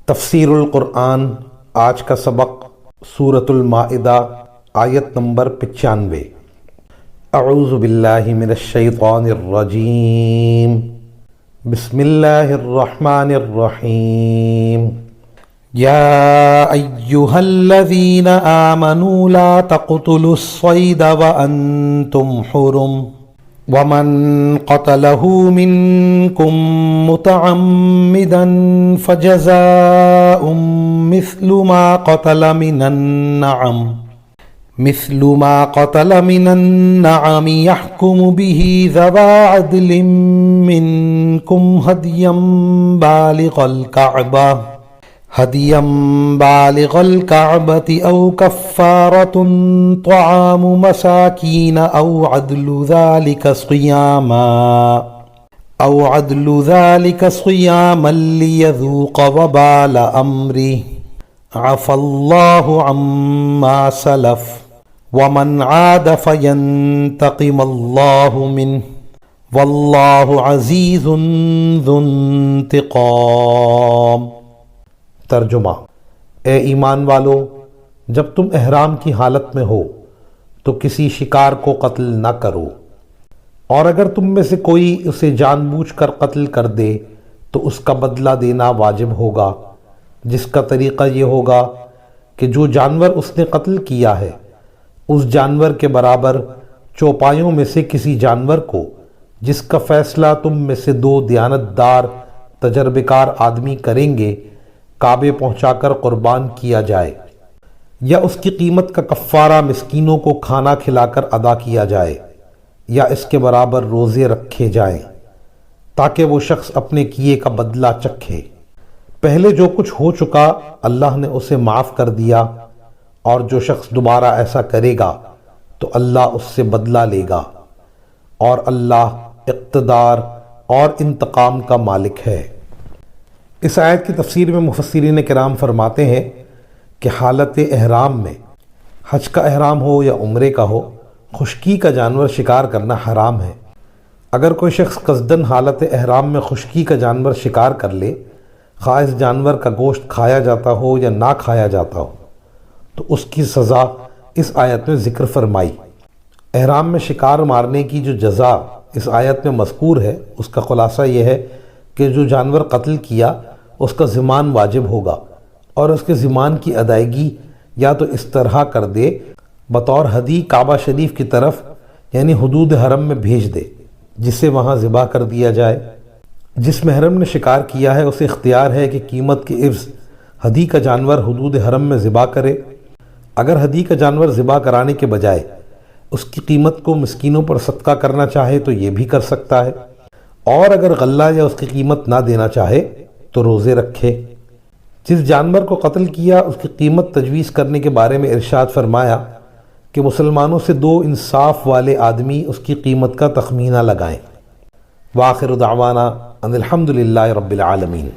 تفسیر القرآن آج کا سبق سورۃ المائدہ آیت نمبر 95۔ اعوذ باللہ من الشیطان الرجیم، بسم اللہ الرحمن الرحیم۔ یا ایہا الذین آمنوا لا تقتلوا الصید وانتم حرم ومن قتله منكم متعمدا فجزاء مثل ما قتل من النعم يحكم به ذوى عدل منكم هديا بالغ الكعبة أو كفارة طعام مساكين أو عدل ذلك صياما ليذوق وبال أمره عفى الله عما سلف ومن عاد فينتقم الله منه والله عزيز ذو انتقام۔ ترجمہ: اے ایمان والو، جب تم احرام کی حالت میں ہو تو کسی شکار کو قتل نہ کرو، اور اگر تم میں سے کوئی اسے جان بوجھ کر قتل کر دے تو اس کا بدلہ دینا واجب ہوگا، جس کا طریقہ یہ ہوگا کہ جو جانور اس نے قتل کیا ہے اس جانور کے برابر چوپایوں میں سے کسی جانور کو، جس کا فیصلہ تم میں سے دو دیانتدار تجربہ کار آدمی کریں گے، کعبے پہنچا کر قربان کیا جائے، یا اس کی قیمت کا کفارہ مسکینوں کو کھانا کھلا کر ادا کیا جائے، یا اس کے برابر روزے رکھے جائیں تاکہ وہ شخص اپنے کیے کا بدلہ چکھے۔ پہلے جو کچھ ہو چکا اللہ نے اسے معاف کر دیا، اور جو شخص دوبارہ ایسا کرے گا تو اللہ اس سے بدلہ لے گا، اور اللہ اقتدار اور انتقام کا مالک ہے۔ اس آیت کی تفسیر میں مفسرین کرام فرماتے ہیں کہ حالت احرام میں، حج کا احرام ہو یا عمرے کا ہو، خشکی کا جانور شکار کرنا حرام ہے۔ اگر کوئی شخص قصداً حالت احرام میں خشکی کا جانور شکار کر لے، خواہ اس جانور کا گوشت کھایا جاتا ہو یا نہ کھایا جاتا ہو، تو اس کی سزا اس آیت میں ذکر فرمائی۔ احرام میں شکار مارنے کی جو جزا اس آیت میں مذکور ہے، اس کا خلاصہ یہ ہے کہ جو جانور قتل کیا اس کا ضمان واجب ہوگا، اور اس کے ضمان کی ادائیگی یا تو اس طرح کر دے بطور ہدی کعبہ شریف کی طرف، یعنی حدود حرم میں بھیج دے، جسے وہاں ذبح کر دیا جائے۔ جس محرم نے شکار کیا ہے اسے اختیار ہے کہ قیمت کے عوض ہدی کا جانور حدود حرم میں ذبح کرے۔ اگر ہدی کا جانور ذبح کرانے کے بجائے اس کی قیمت کو مسکینوں پر صدقہ کرنا چاہے تو یہ بھی کر سکتا ہے، اور اگر غلہ یا اس کی قیمت نہ دینا چاہے تو روزے رکھے۔ جس جانور کو قتل کیا اس کی قیمت تجویز کرنے کے بارے میں ارشاد فرمایا کہ مسلمانوں سے دو انصاف والے آدمی اس کی قیمت کا تخمینہ لگائیں۔ وآخر دعوانا ان الحمد للہ رب العالمین۔